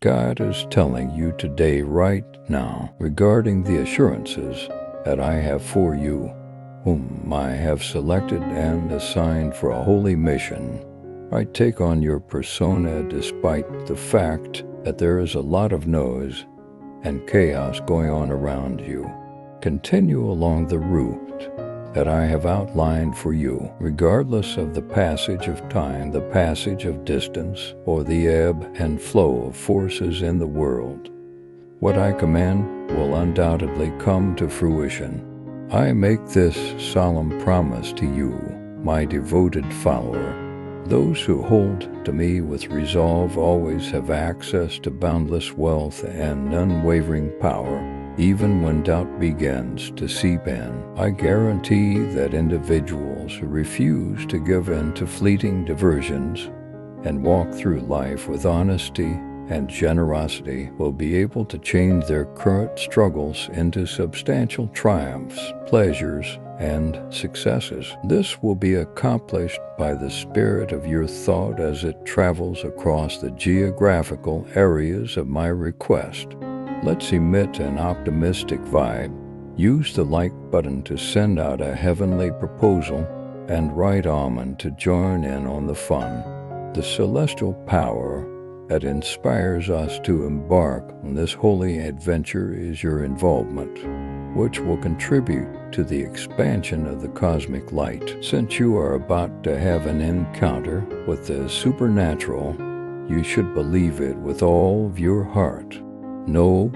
God is telling you today, right now, regarding the assurances that I have for you, whom I have selected and assigned for a holy mission. I take on your persona despite the fact that there is a lot of noise and chaos going on around you. Continue along the route that I have outlined for you, regardless of the passage of time, the passage of distance, or the ebb and flow of forces in the world. What I command will undoubtedly come to fruition. I make this solemn promise to you, my devoted follower. Those who hold to me with resolve always have access to boundless wealth and unwavering power, even when doubt begins to seep in. I guarantee that individuals who refuse to give in to fleeting diversions and walk through life with honesty and generosity will be able to change their current struggles into substantial triumphs, pleasures, and successes. This will be accomplished by the spirit of your thought as it travels across the geographical areas of my request. Let's emit an optimistic vibe. Use the like button to send out a heavenly proposal and write Amen to join in on the fun. The celestial power that inspires us to embark on this holy adventure is your involvement, which will contribute to the expansion of the cosmic light. Since you are about to have an encounter with the supernatural, you should believe it with all of your heart. Know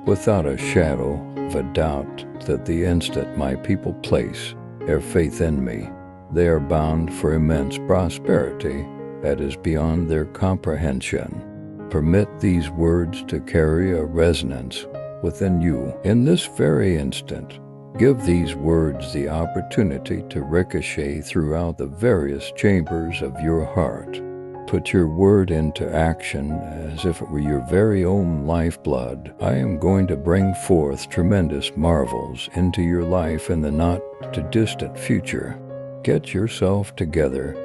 without a shadow of a doubt that the instant my people place their faith in me, they are bound for immense prosperity that is beyond their comprehension. Permit these words to carry a resonance within you. In this very instant, give these words the opportunity to ricochet throughout the various chambers of your heart. Put your word into action as if it were your very own lifeblood. I am going to bring forth tremendous marvels into your life in the not-too-distant future. Get yourself together,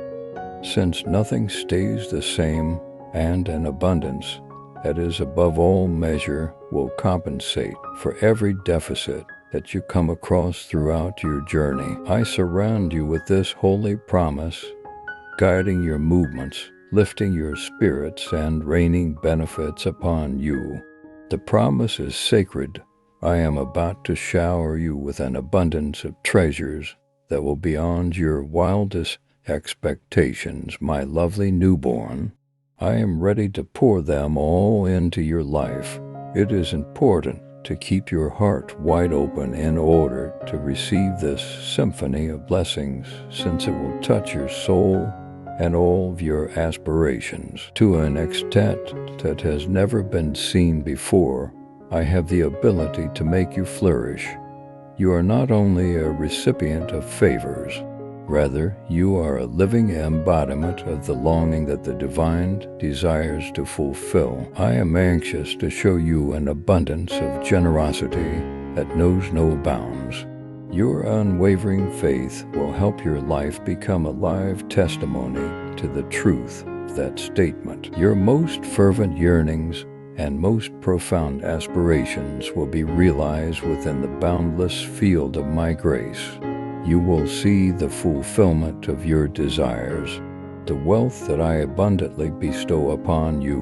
since nothing stays the same, and an abundance that is above all measure will compensate for every deficit that you come across throughout your journey. I surround you with this holy promise, guiding your movements, lifting your spirits, and raining benefits upon you. The promise is sacred. I am about to shower you with an abundance of treasures that will be beyond your wildest expectations, my lovely newborn. I am ready to pour them all into your life. It is important to keep your heart wide open in order to receive this symphony of blessings, since it will touch your soul and all of your aspirations to an extent that has never been seen before. I have the ability to make you flourish. You are not only a recipient of favors, rather, you are a living embodiment of the longing that the divine desires to fulfill. I am anxious to show you an abundance of generosity that knows no bounds. Your unwavering faith will help your life become a live testimony to the truth of that statement. Your most fervent yearnings and most profound aspirations will be realized within the boundless field of my grace. You will see the fulfillment of your desires. The wealth that I abundantly bestow upon you,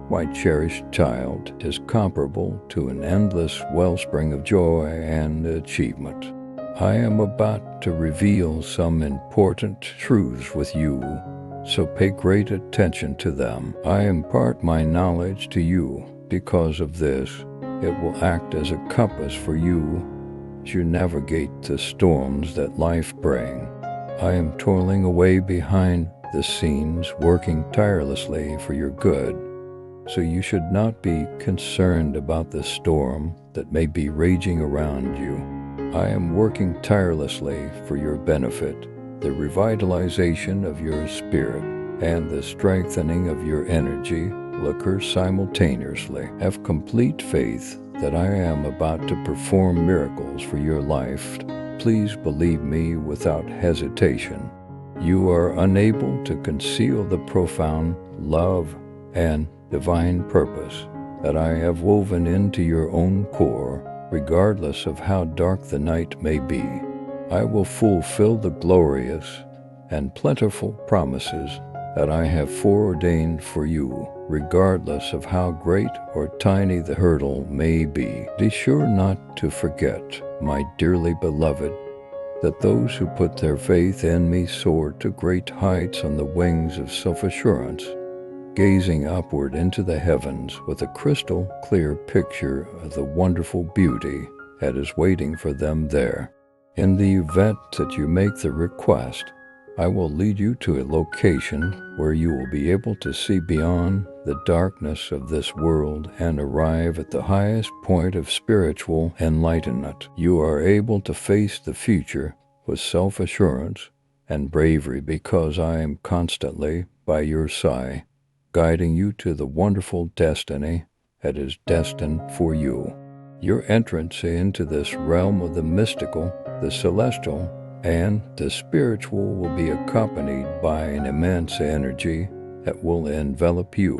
my cherished child, is comparable to an endless wellspring of joy and achievement. I am about to reveal some important truths with you, so pay great attention to them. I impart my knowledge to you. Because of this, it will act as a compass for you as you navigate the storms that life brings. I am toiling away behind the scenes, working tirelessly for your good, so you should not be concerned about the storm that may be raging around you. I am working tirelessly for your benefit, the revitalization of your spirit and the strengthening of your energy will occur simultaneously. Have complete faith that I am about to perform miracles for your life. Please believe me without hesitation. You are unable to conceal the profound love and divine purpose that I have woven into your own core, regardless of how dark the night may be. I will fulfill the glorious and plentiful promises that I have foreordained for you, regardless of how great or tiny the hurdle may be. Be sure not to forget, my dearly beloved, that those who put their faith in me soar to great heights on the wings of self-assurance, gazing upward into the heavens with a crystal clear picture of the wonderful beauty that is waiting for them there. In the event that you make the request, I will lead you to a location where you will be able to see beyond the darkness of this world and arrive at the highest point of spiritual enlightenment. You are able to face the future with self-assurance and bravery because I am constantly by your side, guiding you to the wonderful destiny that is destined for you. Your entrance into this realm of the mystical, the celestial, and the spiritual will be accompanied by an immense energy that will envelop you.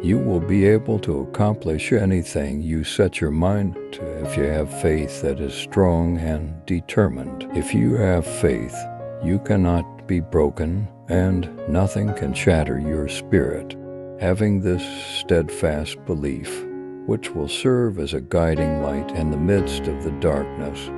You will be able to accomplish anything you set your mind to if you have faith that is strong and determined. If you have faith, you cannot be broken, and nothing can shatter your spirit. Having this steadfast belief, which will serve as a guiding light in the midst of the darkness,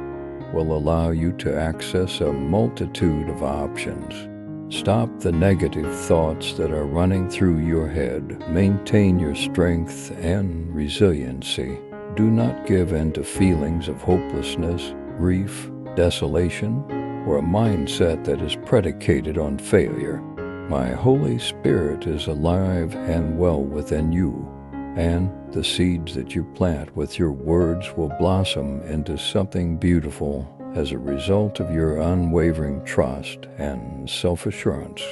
will allow you to access a multitude of options. Stop the negative thoughts that are running through your head. Maintain your strength and resiliency. Do not give in to feelings of hopelessness, grief, desolation, or a mindset that is predicated on failure. My Holy Spirit is alive and well within you, and the seeds that you plant with your words will blossom into something beautiful as a result of your unwavering trust and self-assurance.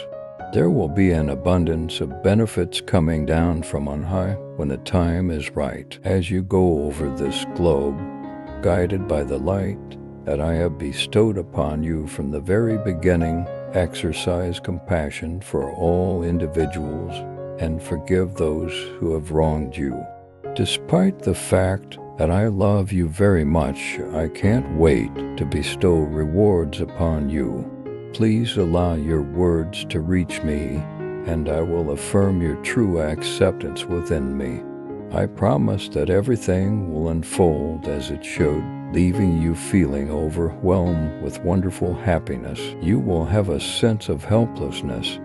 There will be an abundance of benefits coming down from on high when the time is right. As you go over this globe, guided by the light that I have bestowed upon you from the very beginning, exercise compassion for all individuals and forgive those who have wronged you. Despite the fact that I love you very much, I can't wait to bestow rewards upon you. Please allow your words to reach me, and I will affirm your true acceptance within me. I promise that everything will unfold as it should, leaving you feeling overwhelmed with wonderful happiness. You will have a sense of helplessness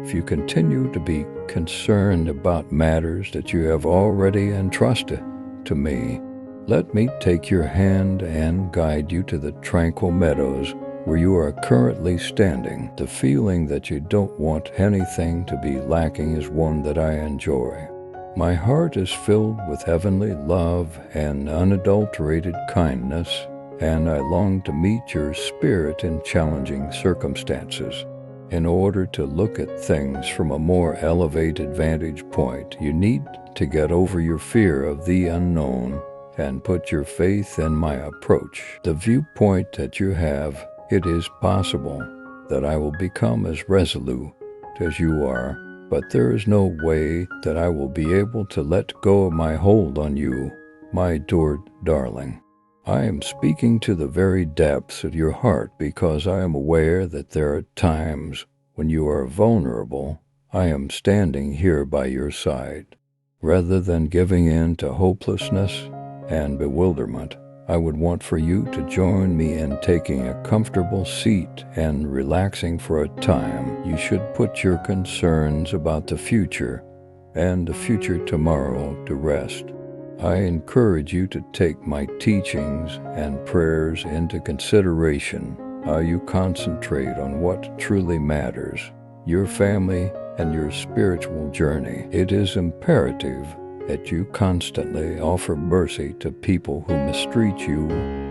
if you continue to be concerned about matters that you have already entrusted to me. Let me take your hand and guide you to the tranquil meadows where you are currently standing. The feeling that you don't want anything to be lacking is one that I enjoy. My heart is filled with heavenly love and unadulterated kindness, and I long to meet your spirit in challenging circumstances. In order to look at things from a more elevated vantage point, you need to get over your fear of the unknown and put your faith in my approach. The viewpoint that you have, it is possible that I will become as resolute as you are, but there is no way that I will be able to let go of my hold on you, my adored darling. I am speaking to the very depths of your heart because I am aware that there are times when you are vulnerable. I am standing here by your side. Rather than giving in to hopelessness and bewilderment, I would want for you to join me in taking a comfortable seat and relaxing for a time. You should put your concerns about the future and the future tomorrow to rest. I encourage you to take my teachings and prayers into consideration. How you concentrate on what truly matters, your family and your spiritual journey. It is imperative that you constantly offer mercy to people who mistreat you,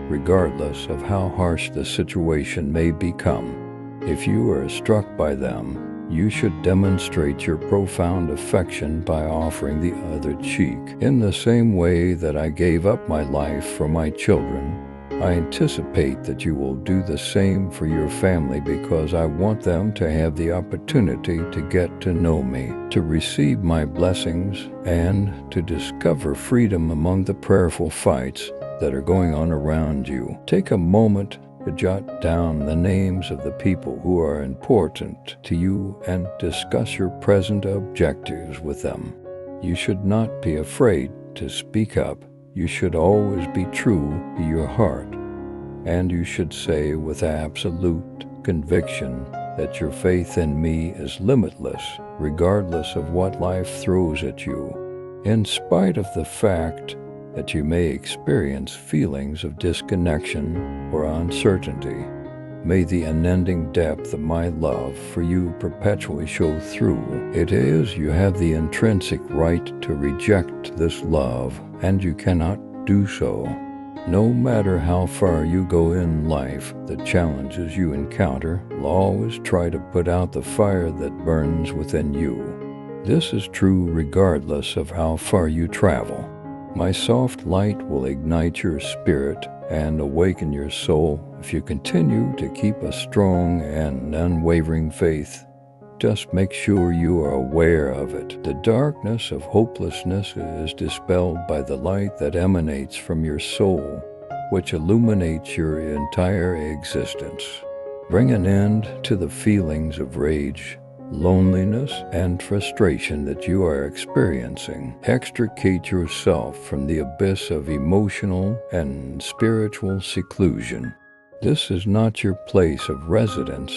regardless of how harsh the situation may become. If you are struck by them, you should demonstrate your profound affection by offering the other cheek. In the same way that I gave up my life for my children, I anticipate that you will do the same for your family because I want them to have the opportunity to get to know me, to receive my blessings, and to discover freedom among the prayerful fights that are going on around you. Take a moment to jot down the names of the people who are important to you and discuss your present objectives with them. You should not be afraid to speak up. You should always be true to your heart, and you should say with absolute conviction that your faith in me is limitless, regardless of what life throws at you. In spite of the fact that you may experience feelings of disconnection or uncertainty, may the unending depth of my love for you perpetually show through. It is, you have the intrinsic right to reject this love, and you cannot do so. No matter how far you go in life, the challenges you encounter will always try to put out the fire that burns within you. This is true regardless of how far you travel. My soft light will ignite your spirit and awaken your soul if you continue to keep a strong and unwavering faith. Just make sure you are aware of it. The darkness of hopelessness is dispelled by the light that emanates from your soul, which illuminates your entire existence. Bring an end to the feelings of rage, loneliness, and frustration that you are experiencing. Extricate yourself from the abyss of emotional and spiritual seclusion. This is not your place of residence.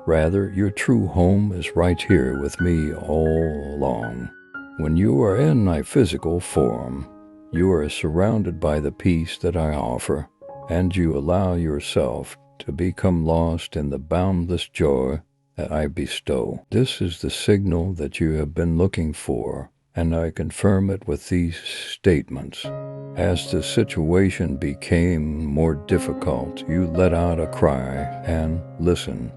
Rather, your true home is right here with me all along. When you are in my physical form, you are surrounded by the peace that I offer, and you allow yourself to become lost in the boundless joy that I bestow. This is the signal that you have been looking for, and I confirm it with these statements. As the situation became more difficult, you let out a cry and listen.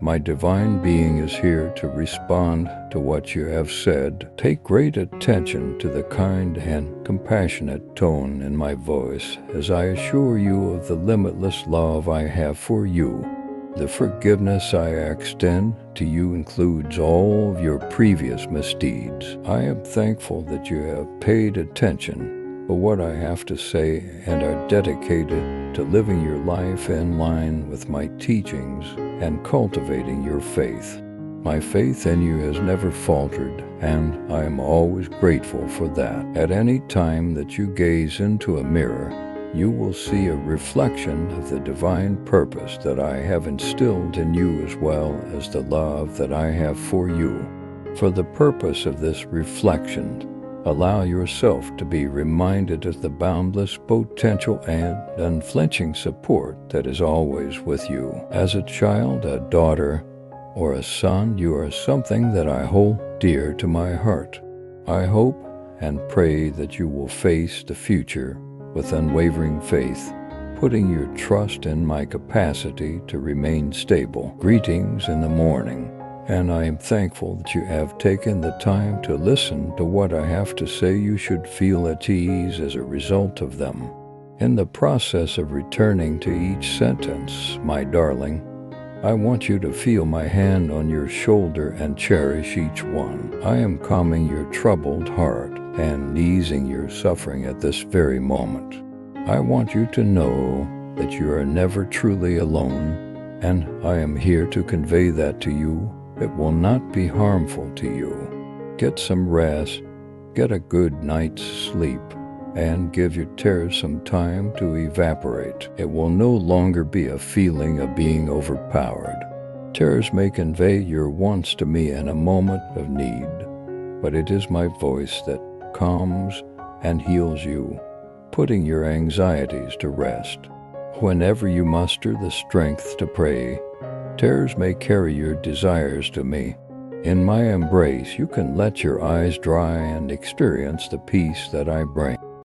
My divine being is here to respond to what you have said. Take great attention to the kind and compassionate tone in my voice as I assure you of the limitless love I have for you. The forgiveness I extend to you includes all of your previous misdeeds. I am thankful that you have paid attention for what I have to say and are dedicated to living your life in line with my teachings and cultivating your faith. My faith in you has never faltered, and I am always grateful for that. At any time that you gaze into a mirror, you will see a reflection of the divine purpose that I have instilled in you, as well as the love that I have for you. For the purpose of this reflection, allow yourself to be reminded of the boundless potential and unflinching support that is always with you. As a child, a daughter, or a son, you are something that I hold dear to my heart. I hope and pray that you will face the future with unwavering faith, putting your trust in my capacity to remain stable. Greetings in the morning, and I am thankful that you have taken the time to listen to what I have to say. You should feel at ease as a result of them. In the process of returning to each sentence, my darling, I want you to feel my hand on your shoulder and cherish each one. I am calming your troubled heart and easing your suffering at this very moment. I want you to know that you are never truly alone, and I am here to convey that to you. It will not be harmful to you. Get some rest, get a good night's sleep, and give your tears some time to evaporate. It will no longer be a feeling of being overpowered. Tears may convey your wants to me in a moment of need, but it is my voice that calms and heals you, putting your anxieties to rest. Whenever you muster the strength to pray, tears may carry your desires to me. In my embrace, you can let your eyes dry and experience the peace that I bring.